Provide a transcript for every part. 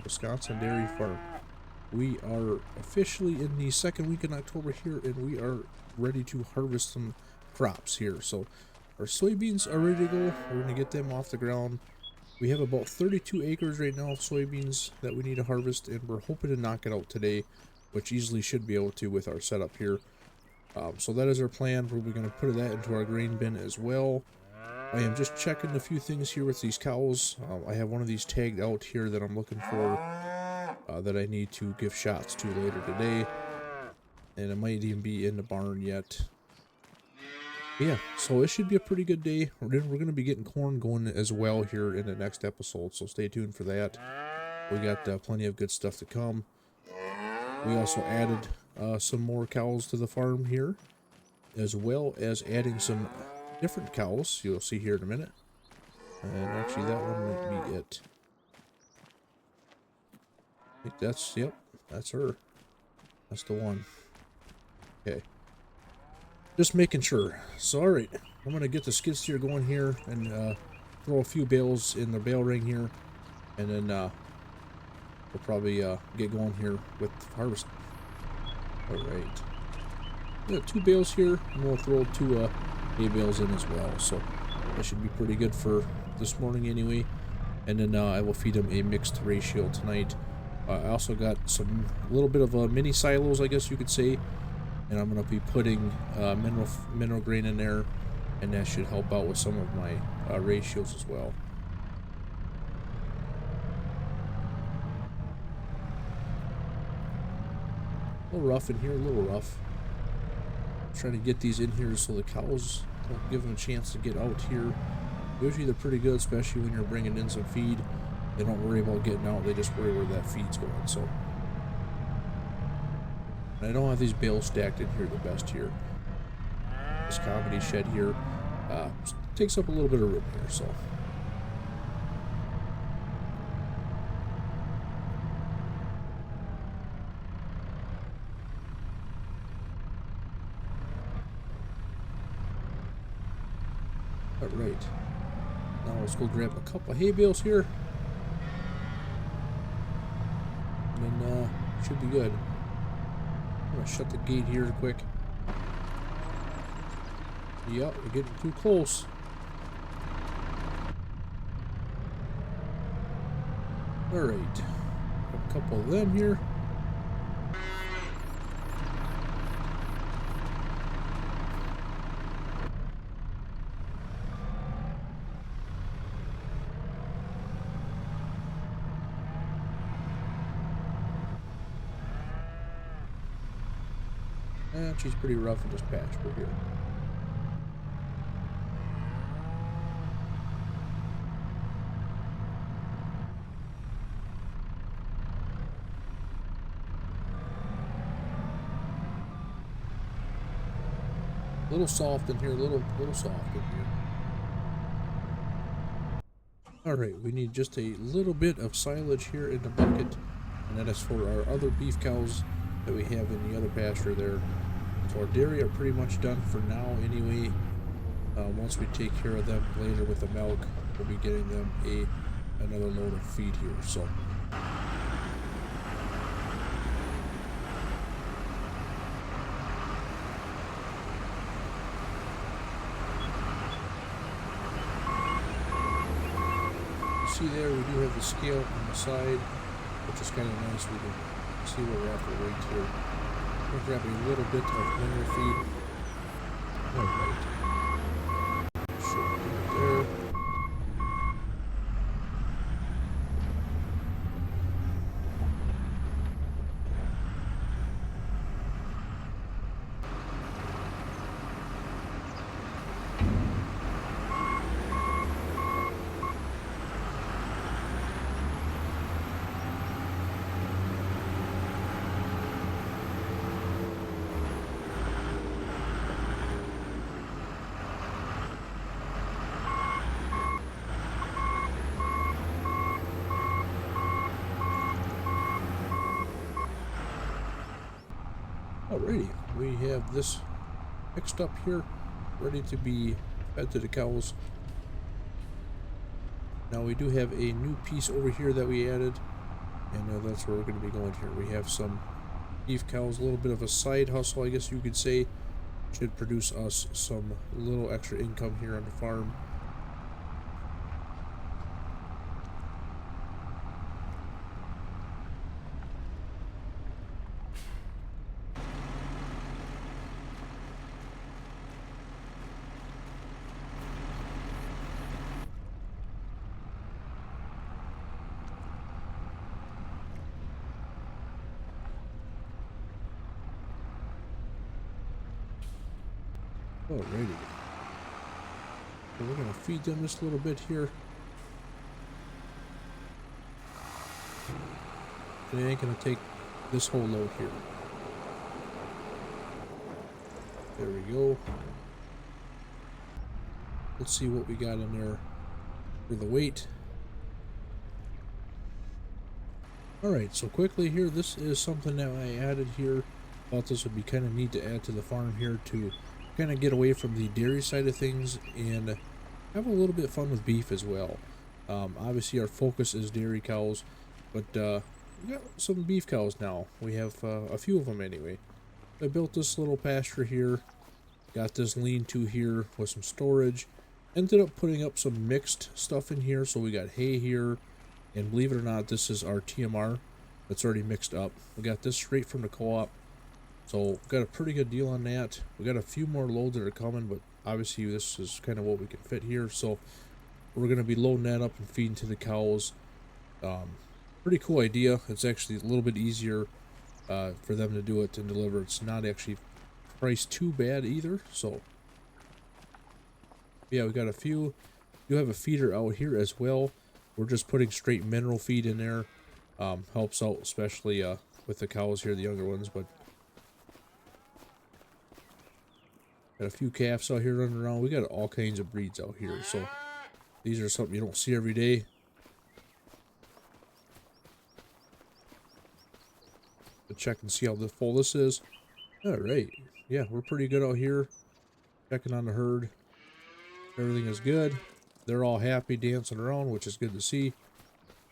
Wisconsin Dairy Farm. We are officially in the second week in October here, and we are ready to harvest some crops here. So our soybeans are ready to go. We're going to get them off the ground. We have about 32 acres right now of soybeans that we need to harvest, and we're hoping to knock it out today, which easily should be able to with our setup here. So that is our plan. We're going to put that into our grain bin as well. I am just checking a few things here with these cows. I have one of these tagged out here that I'm looking for that I need to give shots to later today. And it might even be in the barn yet. But yeah, so it should be a pretty good day. We're going to be getting corn going as well here in the next episode, so stay tuned for that. We got plenty of good stuff to come. We also added some more cows to the farm here, as well as adding some different cows you'll see here in a minute. And actually that one might be it. I think that's, yep, that's her. That's the one. Okay. Just making sure. So alright, I'm going to get the skid steer going here and throw a few bales in the bale ring here. And then we'll probably get going here with harvest. Alright. We got 2 bales here, and we'll throw 2 hay bales in as well. So that should be pretty good for this morning anyway. And then I will feed them a mixed ratio tonight. I also got some little bit of mini silos, I guess you could say. And I'm going to be putting mineral grain in there, and that should help out with some of my ratios as well. A little rough in here, a little rough. I'm trying to get these in here so the cows don't give them a chance to get out here. Usually they're pretty good, especially when you're bringing in some feed. They don't worry about getting out, they just worry where that feed's going. So I don't have these bales stacked in here the best here. This comedy shed here takes up a little bit of room here, so. Alright. Now let's go grab a couple of hay bales here. And then should be good. I'm gonna shut the gate here quick. Yep, we're getting too close. Alright. A couple of them here. And she's pretty rough in this patch over here. A little soft in here, a little soft in here. Alright, we need just a little bit of silage here in the bucket, and that is for our other beef cows that we have in the other pasture there. So our dairy are pretty much done for now anyway. Once we take care of them later with the milk, we'll be getting them another load of feed here. So see there, we do have the scale on the side, which is kind of nice. We can see where we're at for weight here. We're grabbing a little bit of linear feed. Alright. Should be there. Alrighty, we have this mixed up here, ready to be fed to the cows. Now we do have a new piece over here that we added. And that's where we're going to be going here. We have some beef cows, a little bit of a side hustle, I guess you could say. Should produce us some little extra income here on the farm. Alrighty. So we're gonna feed them just a little bit here. And it ain't gonna take this whole load here. There we go. Let's see what we got in there for the weight. Alright, so quickly here, this is something that I added here. Thought this would be kind of neat to add to the farm here to kind of get away from the dairy side of things and have a little bit of fun with beef as well. Obviously our focus is dairy cows, but we got some beef cows now. We have a few of them anyway. I built this little pasture here, got this lean-to here with some storage, ended up putting up some mixed stuff in here. So we got hay here, and believe it or not, this is our TMR that's already mixed up. We got this straight from the co-op. So got a pretty good deal on that. We got a few more loads that are coming, but obviously this is kind of what we can fit here. So we're going to be loading that up and feeding to the cows. Pretty cool idea. It's actually a little bit easier for them to do it and deliver. It's not actually priced too bad either. So yeah, we got a few. You have a feeder out here as well. We're just putting straight mineral feed in there. Helps out especially with the cows here, the younger ones, but got a few calves out here running around. We got all kinds of breeds out here, so these are something you don't see every day. To check and see how full this is. Alright, yeah, we're pretty good out here. Checking on the herd. Everything is good. They're all happy dancing around, which is good to see.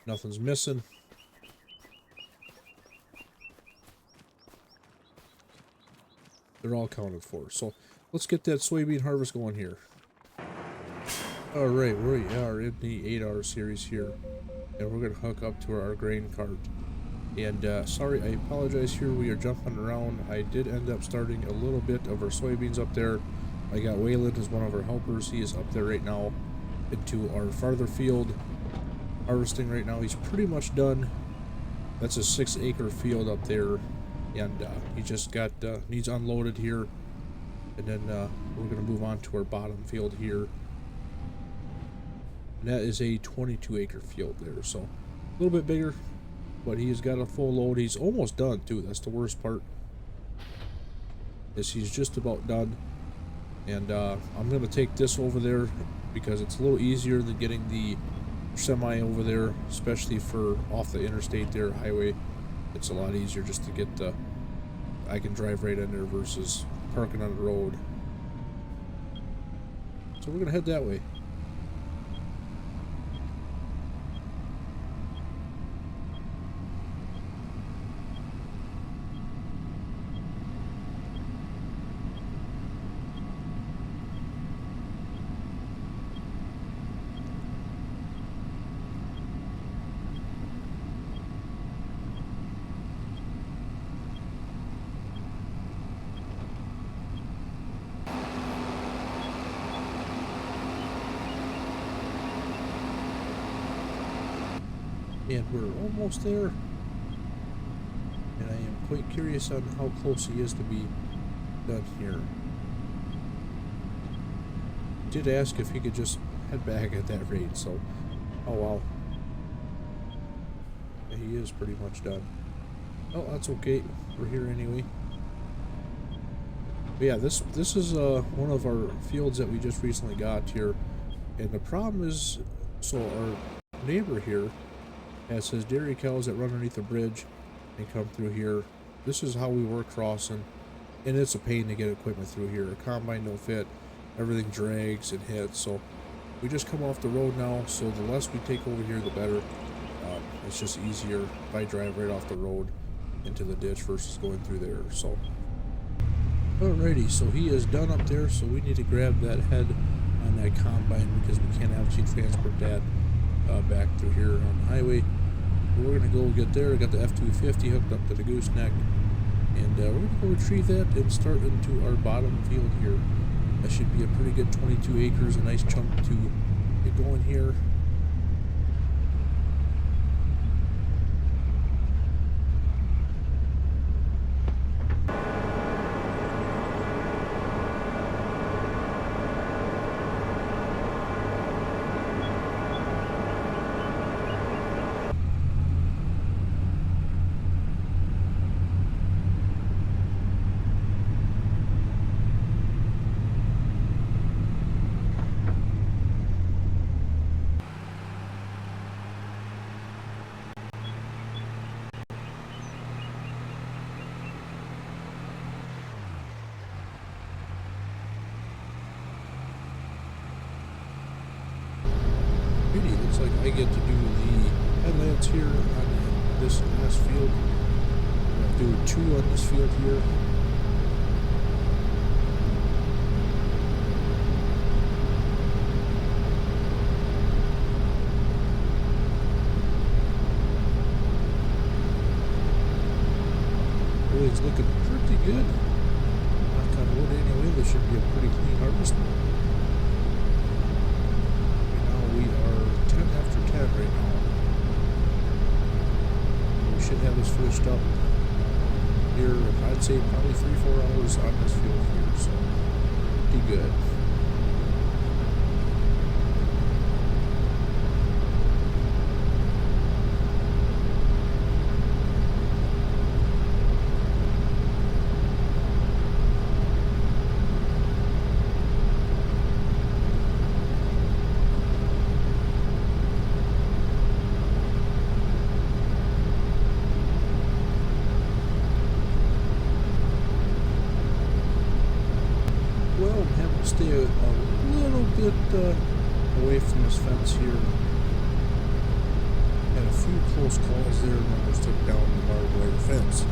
Nothing's missing. They're all accounted for. So let's get that soybean harvest going here. Alright, we are in the 8-hour series here. And we're going to hook up to our grain cart. And sorry, I apologize here. We are jumping around. I did end up starting a little bit of our soybeans up there. I got Waylon as one of our helpers. He is up there right now into our farther field harvesting right now. He's pretty much done. That's a 6-acre field up there. And he just got needs unloaded here. And then we're going to move on to our bottom field here. And that is a 22-acre field there. So a little bit bigger. But he's got a full load. He's almost done too. That's the worst part. Is he's just about done. And I'm going to take this over there because it's a little easier than getting the semi over there, especially for off the interstate there, highway. It's a lot easier just to get the, I can drive right in there versus parking on the road. So we're going to head that way. And we're almost there. And I am quite curious on how close he is to be done here. Did ask if he could just head back at that rate, so oh wow. Yeah, he is pretty much done. Oh, that's okay. We're here anyway. But yeah, this is one of our fields that we just recently got here. And the problem is, so our neighbor here has his dairy cows that run underneath the bridge and come through here. This is how we were crossing, and it's a pain to get equipment through here. A combine don't fit, everything drags and hits, so we just come off the road now, so the less we take over here the better. It's just easier if I drive right off the road into the ditch versus going through there. So alrighty, so he is done up there, so we need to grab that head on that combine because we can't actually transport that back through here on the highway. But we're going to go get there. I got the F250 hooked up to the gooseneck, and we're going to go retrieve that and start into our bottom field here. That should be a pretty good 22 acres, a nice chunk to get going here. Looks like I get to do the headlamps here on this last field. I'll do 2 on this field here. Really, it's looking pretty good. Knock on wood anyway, this should be a pretty clean harvest. We are 10 after 10 right now. We should have this finished up here, I'd say probably 3-4 hours on this field here, so pretty good. Stay a little bit away from this fence here. Had a few close calls there and almost took down the barbed wire fence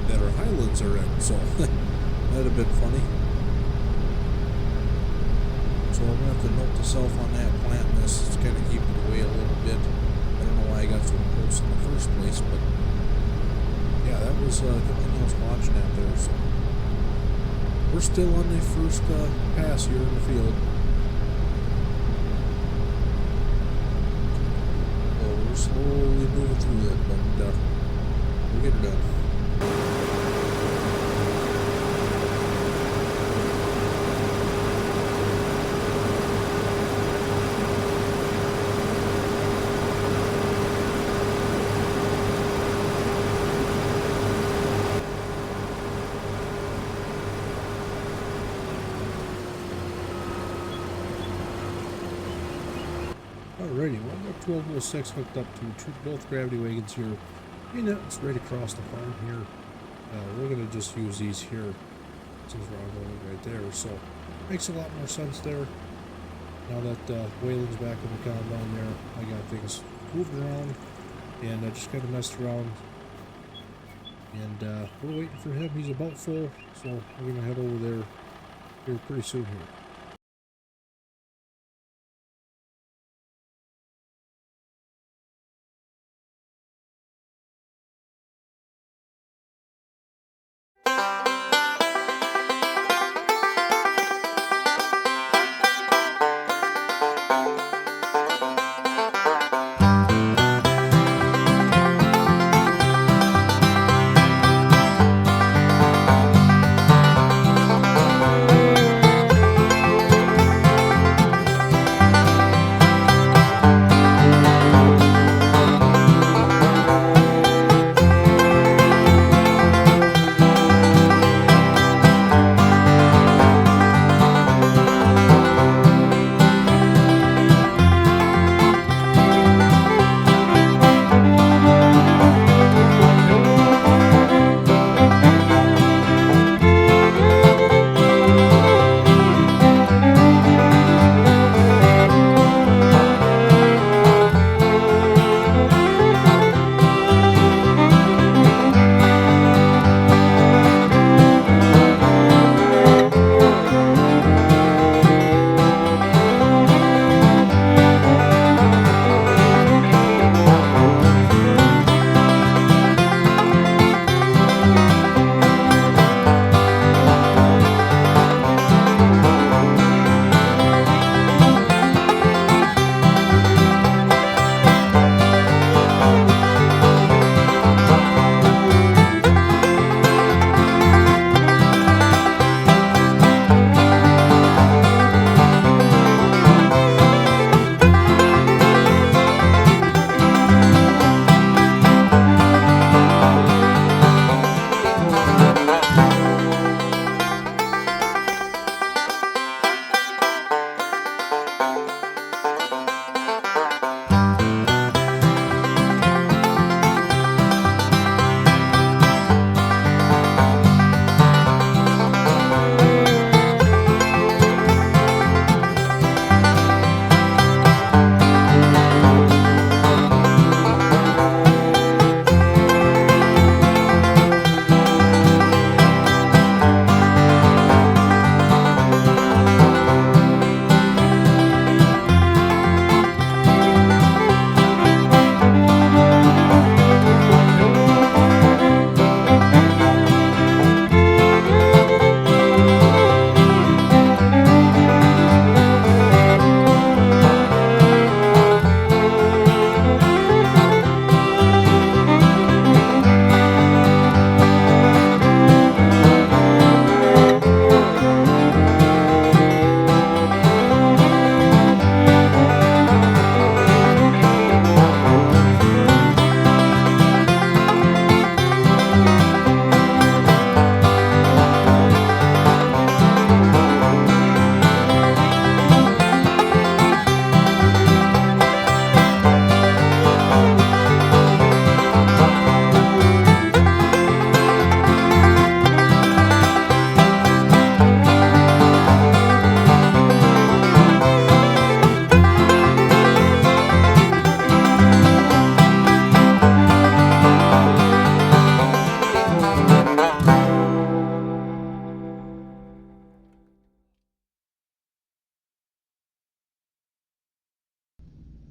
that our highlands are in, so that'd have been funny. So I'm gonna have to note to self on that, planting this. It's kind of keeping it away a little bit. I don't know why I got so close in the first place, but yeah, that was something else watching out there. So we're still on the first pass here in the field. Well, we're slowly moving through it, but we'll get it done. Alrighty, well, I've got 1206 hooked up to both gravity wagons here, and it's right across the farm here. We're going to just use these here, since we're on the road right there, so makes a lot more sense there. Now that Waylon's back in the combine there, I got things moved around, and I just kind of messed around, and we're waiting for him. He's about full, so we're going to head over there here pretty soon here.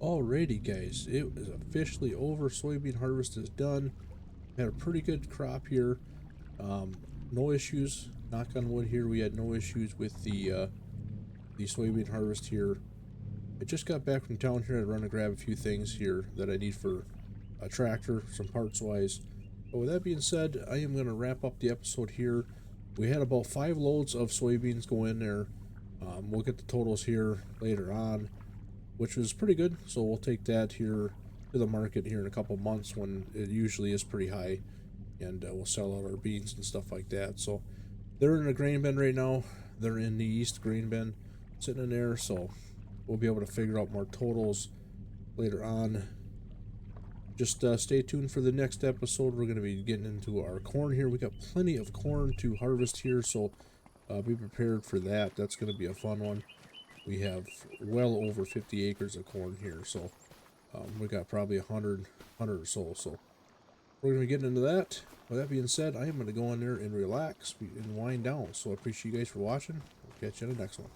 Alrighty guys, it is officially over. Soybean harvest is done. Had a pretty good crop here. No issues. Knock on wood here. We had no issues with the soybean harvest here. I just got back from town here. I run to grab a few things here that I need for a tractor, some parts wise. But with that being said, I am going to wrap up the episode here. We had about 5 loads of soybeans go in there. We'll get the totals here later on, which was pretty good. So we'll take that here to the market here in a couple months when it usually is pretty high, and we'll sell out our beans and stuff like that. So they're in a grain bin right now. They're in the east grain bin, sitting in there. So we'll be able to figure out more totals later on. Just stay tuned for the next episode. We're going to be getting into our corn here. We got plenty of corn to harvest here, so be prepared for that. That's going to be a fun one. We have well over 50 acres of corn here, so we got probably 100 or so. So we're going to be getting into that. With that being said, I am going to go in there and relax and wind down. So I appreciate you guys for watching. We'll catch you in the next one.